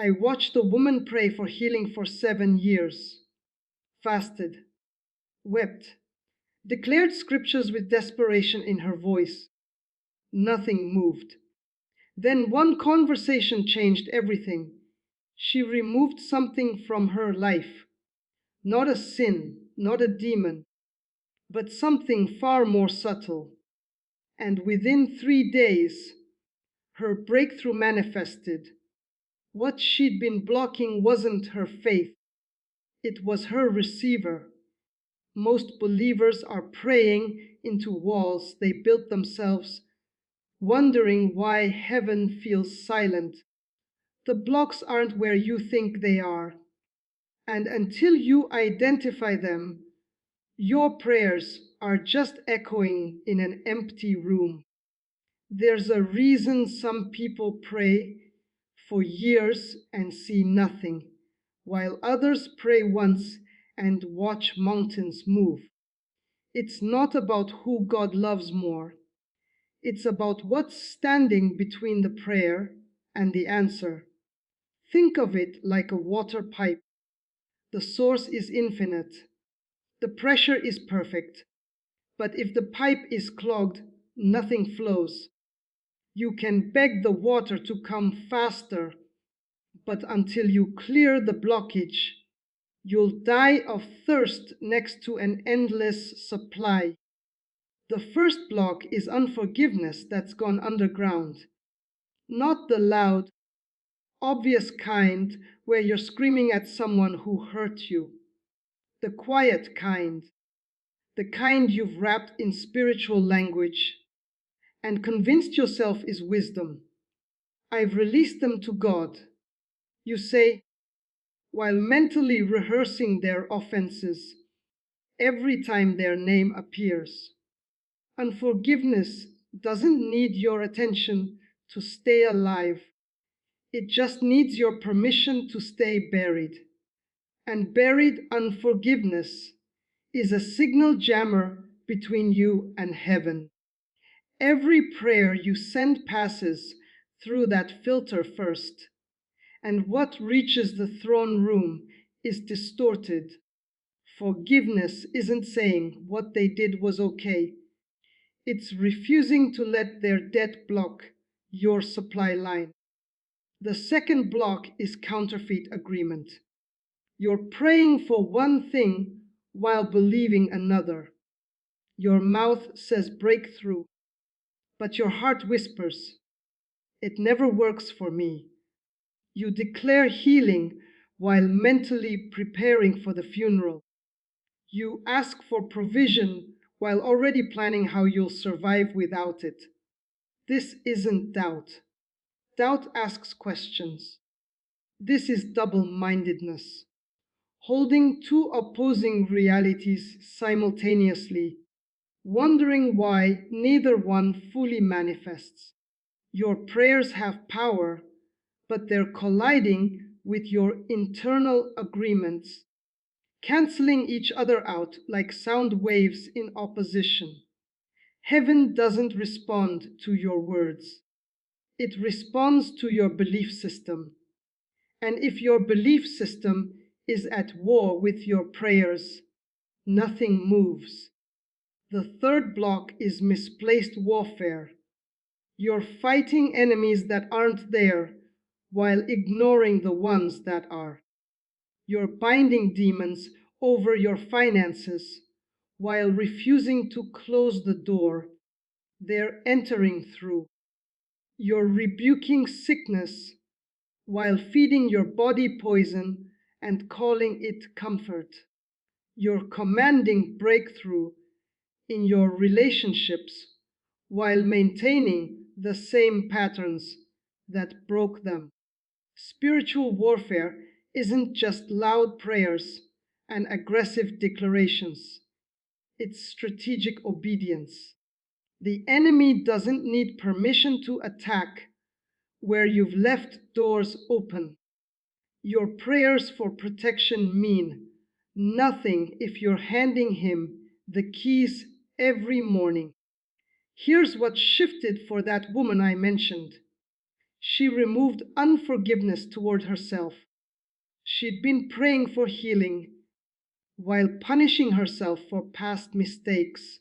I watched a woman pray for healing for 7 years, fasted, wept, declared scriptures with desperation in her voice. Nothing moved. Then one conversation changed everything. She removed something from her life. Not a sin, not a demon, but something far more subtle. And within 3 days, her breakthrough manifested. What she'd been blocking wasn't her faith, it was her receiver. Most believers are praying into walls they built themselves, wondering why heaven feels silent. The blocks aren't where you think they are. And until you identify them, your prayers are just echoing in an empty room. There's a reason some people pray for years and see nothing, while others pray once and watch mountains move. It's not about who God loves more. It's about what's standing between the prayer and the answer. Think of it like a water pipe. The source is infinite. The pressure is perfect. But if the pipe is clogged, nothing flows. You can beg the water to come faster, but until you clear the blockage, you'll die of thirst next to an endless supply. The first block is unforgiveness that's gone underground, not the loud, obvious kind where you're screaming at someone who hurt you. The quiet kind, the kind you've wrapped in spiritual language and convinced yourself is wisdom. I've released them to God, you say, while mentally rehearsing their offenses every time their name appears. Unforgiveness doesn't need your attention to stay alive. It just needs your permission to stay buried. And buried unforgiveness is a signal jammer between you and heaven. Every prayer you send passes through that filter first, and what reaches the throne room is distorted. Forgiveness isn't saying what they did was okay. It's refusing to let their debt block your supply line. The second block is counterfeit agreement. You're praying for one thing while believing another. Your mouth says breakthrough, but your heart whispers, "It never works for me." You declare healing while mentally preparing for the funeral. You ask for provision while already planning how you'll survive without it. This isn't doubt. Doubt asks questions. This is double-mindedness, holding two opposing realities simultaneously, wondering why neither one fully manifests. Your prayers have power, but they're colliding with your internal agreements, canceling each other out like sound waves in opposition. Heaven doesn't respond to your words. It responds to your belief system. And if your belief system is at war with your prayers, nothing moves. The third block is misplaced warfare. You're fighting enemies that aren't there while ignoring the ones that are. You're binding demons over your finances while refusing to close the door they're entering through. You're rebuking sickness while feeding your body poison and calling it comfort. You're commanding breakthrough in your relationships while maintaining the same patterns that broke them. Spiritual warfare isn't just loud prayers and aggressive declarations. It's strategic obedience. The enemy doesn't need permission to attack where you've left doors open. Your prayers for protection mean nothing if you're handing him the keys every morning. Here's what shifted for that woman I mentioned. She removed unforgiveness toward herself. She'd been praying for healing while punishing herself for past mistakes,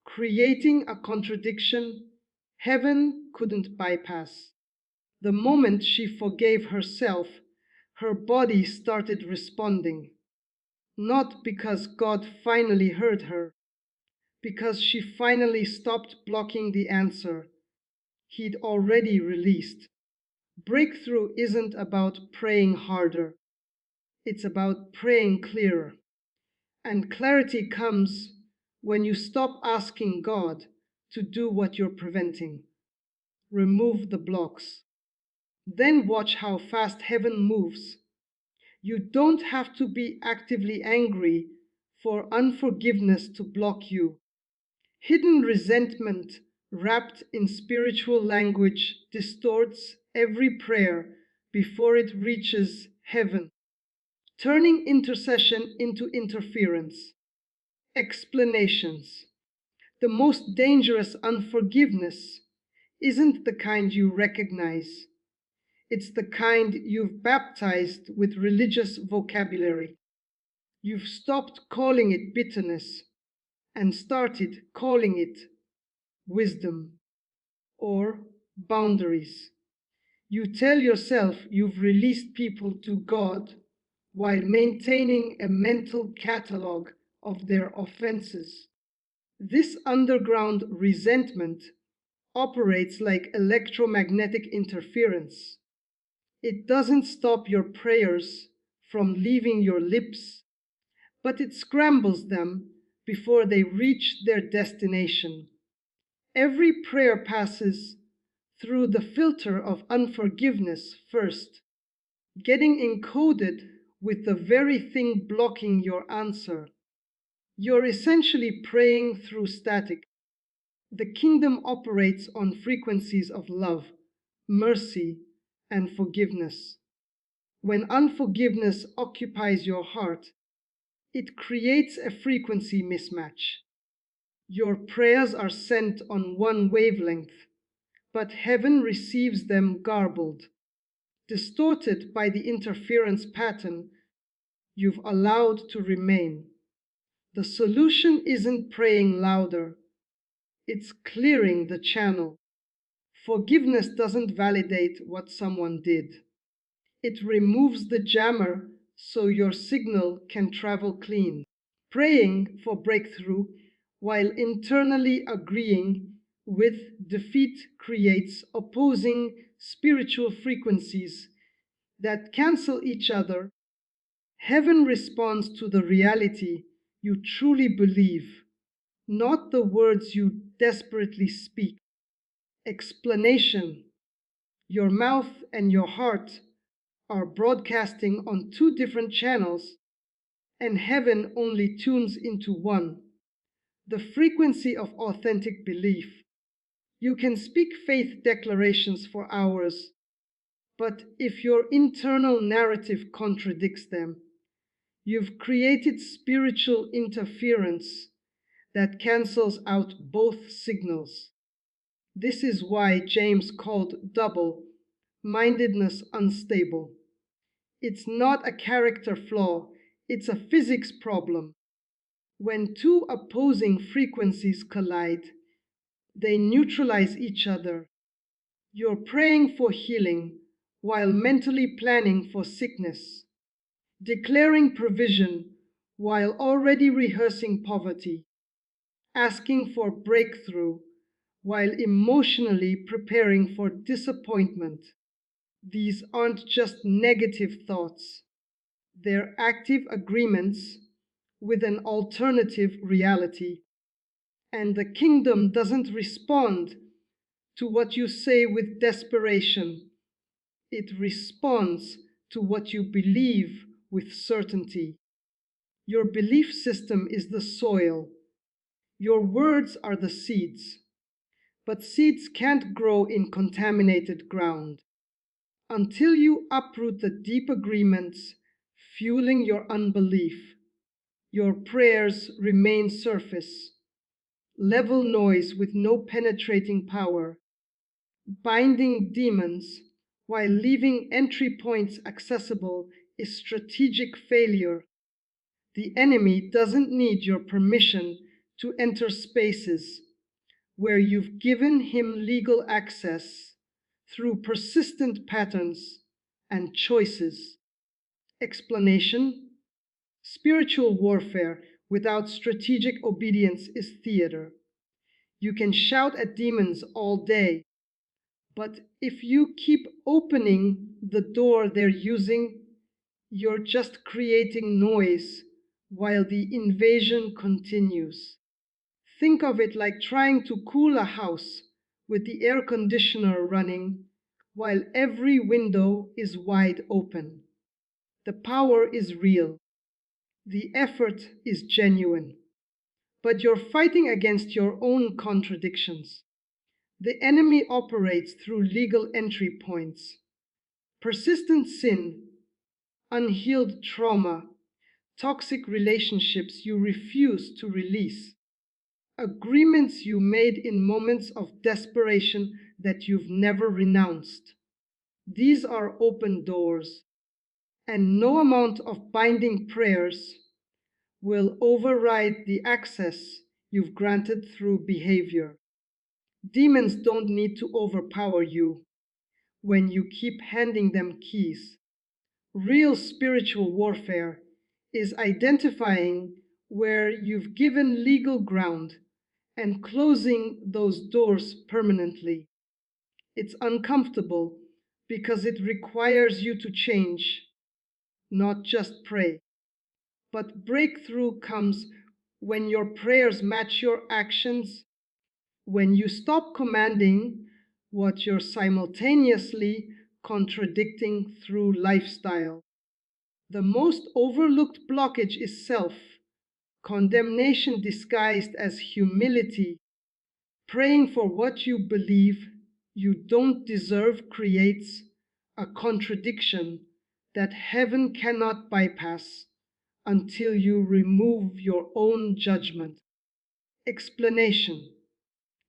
creating a contradiction heaven couldn't bypass. The moment she forgave herself, her body started responding, not because God finally heard her, because she finally stopped blocking the answer He'd already released. Breakthrough isn't about praying harder, it's about praying clearer. And clarity comes when you stop asking God to do what you're preventing. Remove the blocks. Then watch how fast heaven moves. You don't have to be actively angry for unforgiveness to block you. Hidden resentment wrapped in spiritual language distorts every prayer before it reaches heaven, turning intercession into interference. Explanations. The most dangerous unforgiveness isn't the kind you recognize. It's the kind you've baptized with religious vocabulary. You've stopped calling it bitterness and started calling it wisdom or boundaries. You tell yourself you've released people to God while maintaining a mental catalog of their offenses. This underground resentment operates like electromagnetic interference. It doesn't stop your prayers from leaving your lips, but it scrambles them before they reach their destination. Every prayer passes through the filter of unforgiveness first, getting encoded with the very thing blocking your answer. You're essentially praying through static. The kingdom operates on frequencies of love, mercy, and forgiveness. When unforgiveness occupies your heart, it creates a frequency mismatch. Your prayers are sent on one wavelength, but heaven receives them garbled, distorted by the interference pattern you've allowed to remain. The solution isn't praying louder, it's clearing the channel. Forgiveness doesn't validate what someone did. It removes the jammer so your signal can travel clean. Praying for breakthrough while internally agreeing with defeat creates opposing spiritual frequencies that cancel each other. Heaven responds to the reality you truly believe, not the words you desperately speak. Explanation. Your mouth and your heart are broadcasting on two different channels, and heaven only tunes into one, the frequency of authentic belief. You can speak faith declarations for hours, but if your internal narrative contradicts them, you've created spiritual interference that cancels out both signals. This is why James called double-mindedness unstable. It's not a character flaw, it's a physics problem. When two opposing frequencies collide, they neutralize each other. You're praying for healing while mentally planning for sickness, declaring provision while already rehearsing poverty, asking for breakthrough while emotionally preparing for disappointment. These aren't just negative thoughts, they're active agreements with an alternative reality. And the kingdom doesn't respond to what you say with desperation, it responds to what you believe with certainty. Your belief system is the soil, your words are the seeds. But seeds can't grow in contaminated ground. Until you uproot the deep agreements fueling your unbelief, your prayers remain surface, level noise with no penetrating power, binding demons while leaving entry points accessible is strategic failure. The enemy doesn't need your permission to enter spaces where you've given him legal access through persistent patterns and choices. Explanation: spiritual warfare without strategic obedience is theater. You can shout at demons all day, but if you keep opening the door they're using, you're just creating noise while the invasion continues. Think of it like trying to cool a house with the air conditioner running while every window is wide open. The power is real. The effort is genuine. But you're fighting against your own contradictions. The enemy operates through legal entry points. Persistent sin, unhealed trauma, toxic relationships you refuse to release, agreements you made in moments of desperation that you've never renounced. These are open doors, and no amount of binding prayers will override the access you've granted through behavior. Demons don't need to overpower you when you keep handing them keys. Real spiritual warfare is identifying where you've given legal ground and closing those doors permanently. It's uncomfortable because it requires you to change, not just pray. But breakthrough comes when your prayers match your actions, when you stop commanding what you're simultaneously contradicting through lifestyle. The most overlooked blockage is self, condemnation disguised as humility. Praying for what you believe you don't deserve creates a contradiction that heaven cannot bypass until you remove your own judgment. Explanation: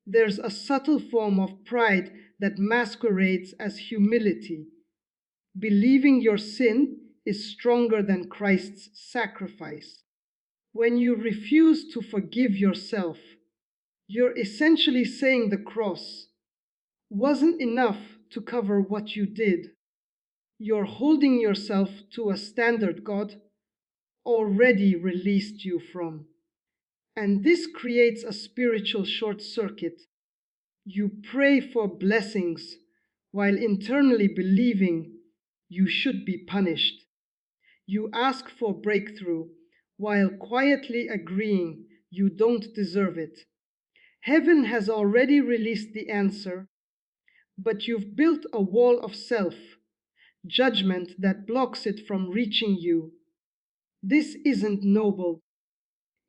there's a subtle form of pride that masquerades as humility. Believing your sin is stronger than Christ's sacrifice. When you refuse to forgive yourself, you're essentially saying the cross wasn't enough to cover what you did. You're holding yourself to a standard God already released you from. And this creates a spiritual short circuit. You pray for blessings while internally believing you should be punished. You ask for breakthrough while quietly agreeing you don't deserve it. Heaven has already released the answer, but you've built a wall of self-judgment that blocks it from reaching you. This isn't noble.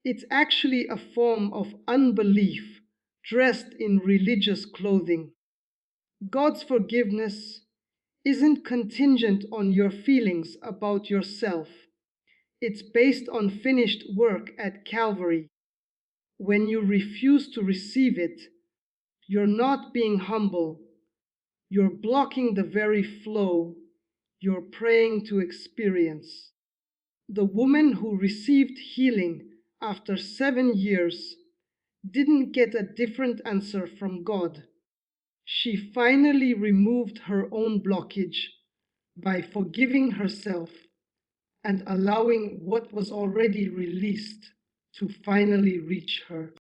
It's actually a form of unbelief dressed in religious clothing. God's forgiveness isn't contingent on your feelings about yourself. It's based on finished work at Calvary. When you refuse to receive it, you're not being humble. You're blocking the very flow you're praying to experience. The woman who received healing after 7 years didn't get a different answer from God. She finally removed her own blockage by forgiving herself and allowing what was already released to finally reach her.